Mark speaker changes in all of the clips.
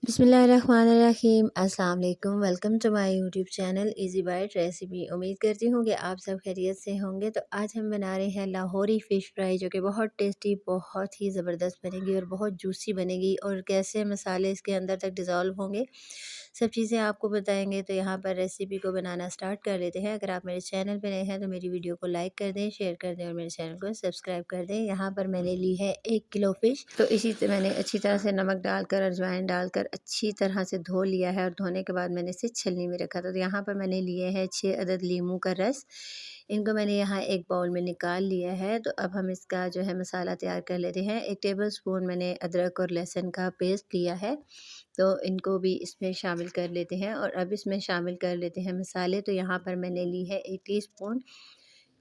Speaker 1: बिस्मिल्लाहिर्रहमानिर्रहीम अस्सलाम वालेकुम। Welcome to my YouTube channel Easy Bite Recipe. उम्मीद करती हूँ कि आप सब खैरियत से होंगे। तो आज हम बना रहे हैं लाहौरी फ़िश फ्राई, जो कि बहुत टेस्टी, बहुत ही ज़बरदस्त बनेगी और बहुत जूसी बनेगी। और कैसे मसाले इसके अंदर तक डिज़ोल्व होंगे, सब चीज़ें आपको बताएंगे। तो यहाँ पर रेसिपी को बनाना स्टार्ट कर लेते हैं। अगर आप मेरे चैनल पर नए हैं तो मेरी वीडियो को लाइक कर दें, शेयर कर दें और मेरे चैनल को सब्सक्राइब कर दें। यहाँ पर मैंने ली है 1 किलो फ़िश। तो इसी से मैंने अच्छी तरह से नमक डालकर, अजवाइन डालकर अच्छी तरह से धो लिया है और धोने के बाद मैंने इसे छलनी में रखा था। तो यहाँ पर मैंने लिए हैं 6 अदद लीमू का रस। इनको मैंने यहाँ एक बाउल में निकाल लिया है। तो अब हम इसका जो है मसाला तैयार कर लेते हैं। 1 टेबल स्पून मैंने अदरक और लहसुन का पेस्ट लिया है, तो इनको भी इसमें शामिल कर लेते हैं। और अब इसमें शामिल कर लेते हैं मसाले। तो यहाँ पर मैंने ली है 1 टीस्पून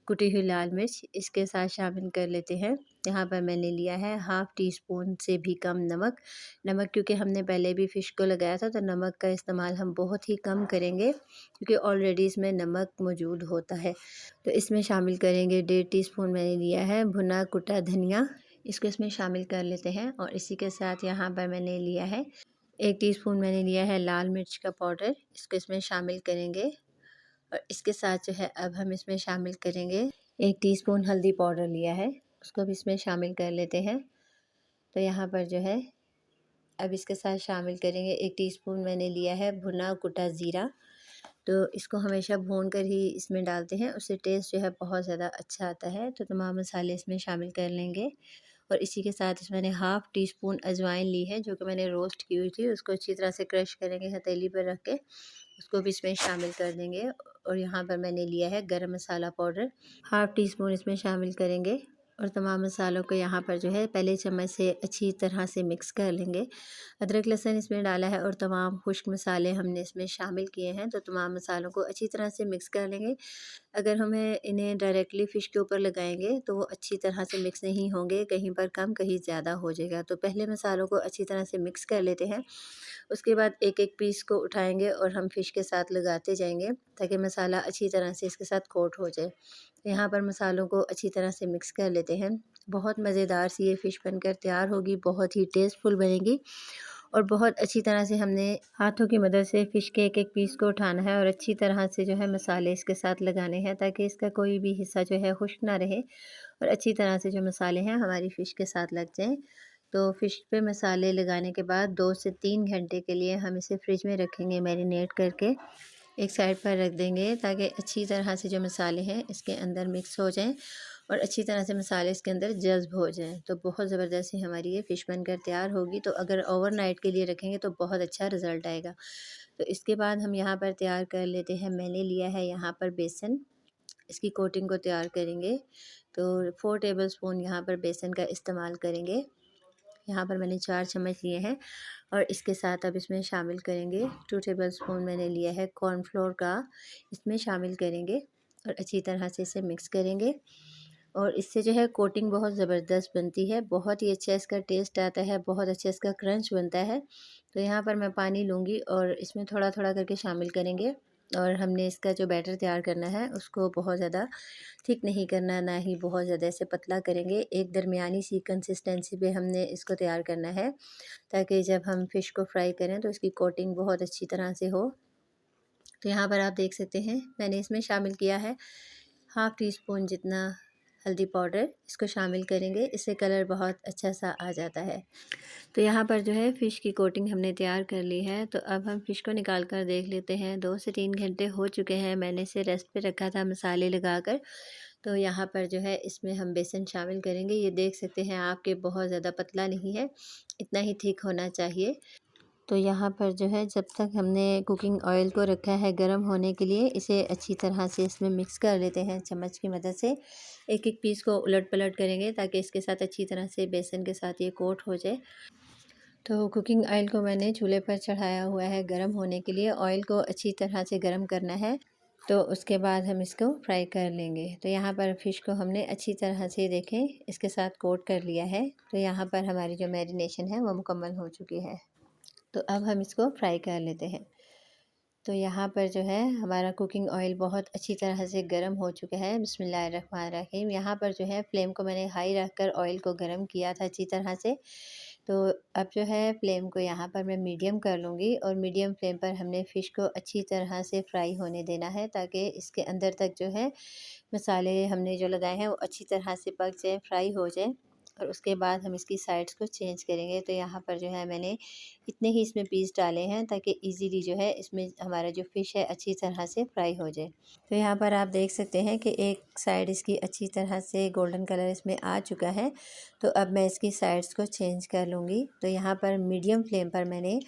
Speaker 1: कुटी हुई लाल मिर्च, इसके साथ शामिल कर लेते हैं। यहाँ पर मैंने लिया है हाफ़ टी स्पून से भी कम नमक। नमक क्योंकि हमने पहले भी फ़िश को लगाया था, तो नमक का इस्तेमाल हम बहुत ही कम करेंगे क्योंकि ऑलरेडी इसमें नमक मौजूद होता है। तो इसमें शामिल करेंगे 1.5 टीस्पून मैंने लिया है भुना कुटा धनिया, इसको इसमें शामिल कर लेते हैं। और इसी के साथ यहाँ पर मैंने लिया है 1 टीस्पून मैंने लिया है लाल मिर्च का पाउडर, इसको इसमें शामिल करेंगे। और इसके साथ जो है अब हम इसमें शामिल करेंगे 1 टीस्पून हल्दी पाउडर लिया है, उसको भी इसमें शामिल कर लेते हैं। तो यहाँ पर जो है अब इसके साथ शामिल करेंगे 1 टीस्पून मैंने लिया है भुना कुटा ज़ीरा। तो इसको हमेशा भून कर ही इसमें डालते हैं, उससे टेस्ट जो है बहुत ज़्यादा अच्छा आता है। तो तमाम मसाले इसमें शामिल कर लेंगे। और इसी के साथ इसमें मैंने हाफ़ टी स्पून अजवाइन ली है, जो कि मैंने रोस्ट की हुई थी। उसको अच्छी तरह से क्रश करेंगे हथेली पर रख के, उसको भी इसमें शामिल कर देंगे। और यहाँ पर मैंने लिया है गरम मसाला पाउडर, हाफ़ टी स्पून इसमें शामिल करेंगे। और तमाम मसालों को यहाँ पर जो है पहले चम्मच से अच्छी तरह से मिक्स कर लेंगे। अदरक लहसुन इसमें डाला है और तमाम खुश्क मसाले हमने इसमें शामिल किए हैं। तो तमाम मसालों को अच्छी तरह से मिक्स कर लेंगे। अगर हमें इन्हें डायरेक्टली फ़िश के ऊपर लगाएंगे तो वो अच्छी तरह से मिक्स नहीं होंगे, कहीं पर कम कहीं ज़्यादा हो जाएगा। तो पहले मसालों को अच्छी तरह से मिक्स कर लेते हैं। उसके बाद एक एक पीस को उठाएंगे और हम फ़िश के साथ लगाते जाएंगे ताकि मसाला अच्छी तरह से इसके साथ कोट हो जाए। यहाँ पर मसालों को अच्छी तरह से मिक्स कर लेते हैं। बहुत मज़ेदार सी ये फ़िश बनकर तैयार होगी, बहुत ही टेस्टफुल बनेगी। और बहुत अच्छी तरह से हमने हाथों की मदद से फ़िश के एक एक पीस को उठाना है और अच्छी तरह से जो है मसाले इसके साथ लगाने हैं, ताकि इसका कोई भी हिस्सा जो है खुश्क ना रहे और अच्छी तरह से जो मसाले हैं हमारी फ़िश के साथ लग जाएँ। तो फ़िश पे मसाले लगाने के बाद 2 से 3 घंटे के लिए हम इसे फ्रिज में रखेंगे मैरिनेट करके। एक साइड पर रख देंगे ताकि अच्छी तरह से जो मसाले हैं इसके अंदर मिक्स हो जाएं और अच्छी तरह से मसाले इसके अंदर जज़्ब हो जाएं। तो बहुत ज़बरदस्त ही हमारी ये फ़िश बनकर तैयार होगी। तो अगर ओवरनाइट के लिए रखेंगे तो बहुत अच्छा रिज़ल्ट आएगा। तो इसके बाद हम यहाँ पर तैयार कर लेते हैं। मैंने लिया है यहाँ पर बेसन, इसकी कोटिंग को तैयार करेंगे। तो 4 टेबल स्पून यहाँ पर बेसन का इस्तेमाल करेंगे। यहाँ पर मैंने 4 चम्मच लिए हैं। और इसके साथ अब इसमें शामिल करेंगे 2 टेबल स्पून मैंने लिया है कॉर्नफ्लोर का, इसमें शामिल करेंगे और अच्छी तरह से इसे मिक्स करेंगे। और इससे जो है कोटिंग बहुत ज़बरदस्त बनती है, बहुत ही अच्छा इसका टेस्ट आता है, बहुत अच्छा इसका क्रंच बनता है। तो यहाँ पर मैं पानी लूँगी और इसमें थोड़ा थोड़ा करके शामिल करेंगे। और हमने इसका जो बैटर तैयार करना है उसको बहुत ज़्यादा थिक नहीं करना, ना ही बहुत ज़्यादा इसे पतला करेंगे। एक दरमियानी सी कंसिस्टेंसी पे हमने इसको तैयार करना है, ताकि जब हम फ़िश को फ्राई करें तो इसकी कोटिंग बहुत अच्छी तरह से हो। तो यहाँ पर आप देख सकते हैं मैंने इसमें शामिल किया है हाफ़ टी स्पून जितना हल्दी पाउडर, इसको शामिल करेंगे, इससे कलर बहुत अच्छा सा आ जाता है। तो यहाँ पर जो है फ़िश की कोटिंग हमने तैयार कर ली है। तो अब हम फ़िश को निकाल कर देख लेते हैं। 2 से 3 घंटे हो चुके हैं, मैंने इसे रेस्ट पे रखा था मसाले लगाकर। तो यहाँ पर जो है इसमें हम बेसन शामिल करेंगे। ये देख सकते हैं आप कि बहुत ज़्यादा पतला नहीं है, इतना ही थिक होना चाहिए। तो यहाँ पर जो है जब तक हमने कुकिंग ऑयल को रखा है गर्म होने के लिए, इसे अच्छी तरह से इसमें मिक्स कर लेते हैं चम्मच की मदद से। एक एक पीस को उलट पलट करेंगे ताकि इसके साथ अच्छी तरह से बेसन के साथ ये कोट हो जाए। तो कुकिंग ऑयल को मैंने चूल्हे पर चढ़ाया हुआ है गर्म होने के लिए। ऑयल को अच्छी तरह से गर्म करना है, तो उसके बाद हम इसको फ्राई कर लेंगे। तो यहाँ पर फ़िश को हमने अच्छी तरह से देखें इसके साथ कोट कर लिया है। तो यहाँ पर हमारी जो मैरिनेशन है वो मुकम्मल हो चुकी है। तो अब हम इसको फ्राई कर लेते हैं। तो यहाँ पर जो है हमारा कुकिंग ऑयल बहुत अच्छी तरह से गर्म हो चुका है। बिस्मिल्लाहिर्रहमानिर्रहीम। यहाँ पर जो है फ्लेम को मैंने हाई रखकर ऑयल को गर्म किया था अच्छी तरह से, तो अब जो है फ्लेम को यहाँ पर मैं मीडियम कर लूँगी और मीडियम फ्लेम पर हमने फ़िश को अच्छी तरह से फ्राई होने देना है, ताकि इसके अंदर तक जो है मसाले हमने जो लगाए हैं वो अच्छी तरह से पक जाए, फ्राई हो जाए। और उसके बाद हम इसकी साइड्स को चेंज करेंगे। तो यहाँ पर जो है मैंने इतने ही इसमें पीस डाले हैं, ताकि इजीली जो है इसमें हमारा जो फ़िश है अच्छी तरह से फ्राई हो जाए। तो यहाँ पर आप देख सकते हैं कि एक साइड इसकी अच्छी तरह से गोल्डन कलर इसमें आ चुका है। तो अब मैं इसकी साइड्स को चेंज कर लूँगी। तो यहाँ पर मीडियम फ्लेम पर मैंने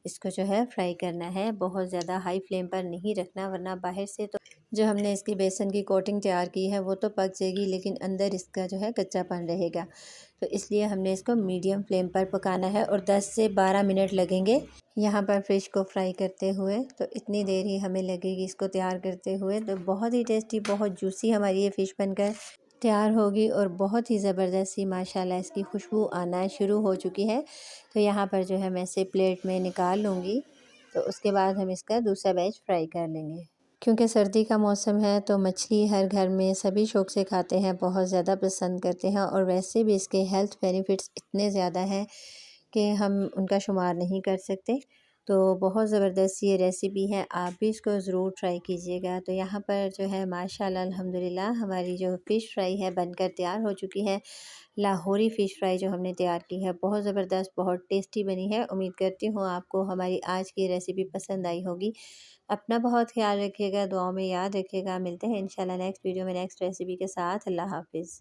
Speaker 1: इसको जो है फ्राई करना है, बहुत ज़्यादा हाई फ्लेम पर नहीं रखना, वरना बाहर से तो जो हमने इसकी बेसन की कोटिंग तैयार की है वो तो पक जाएगी, लेकिन अंदर इसका जो है कच्चापन रहेगा। तो इसलिए हमने इसको मीडियम फ्लेम पर पकाना है और 10 से 12 मिनट लगेंगे यहाँ पर फ़िश को फ्राई करते हुए। तो इतनी देर ही हमें लगेगी इसको तैयार करते हुए। तो बहुत ही टेस्टी, बहुत जूसी हमारी ये फ़िश बनकर तैयार होगी और बहुत ही ज़बरदस्त सी माशाल्लाह इसकी खुशबू आना शुरू हो चुकी है। तो यहाँ पर जो है मैं इसे प्लेट में निकाल लूँगी। तो उसके बाद हम इसका दूसरा बैच फ्राई कर लेंगे। क्योंकि सर्दी का मौसम है तो मछली हर घर में सभी शौक़ से खाते हैं, बहुत ज़्यादा पसंद करते हैं, और वैसे भी इसके हेल्थ बेनिफिट्स इतने ज़्यादा हैं कि हम उनका शुमार नहीं कर सकते। तो बहुत ज़बरदस्त ये रेसिपी है, आप भी इसको ज़रूर ट्राई कीजिएगा। तो यहाँ पर जो है माशाल्लाह अल्हम्दुलिल्लाह हमारी जो फ़िश फ्राई है बनकर तैयार हो चुकी है। लाहौरी फ़िश फ्राई जो हमने तैयार की है बहुत ज़बरदस्त, बहुत टेस्टी बनी है। उम्मीद करती हूँ आपको हमारी आज की रेसिपी पसंद आई होगी। अपना बहुत ख्याल रखिएगा, दुआओं में याद रखिएगा। मिलते हैं इंशाल्लाह नेक्स्ट वीडियो में नेक्स्ट रेसिपी के साथ। अल्लाह हाफ़िज़।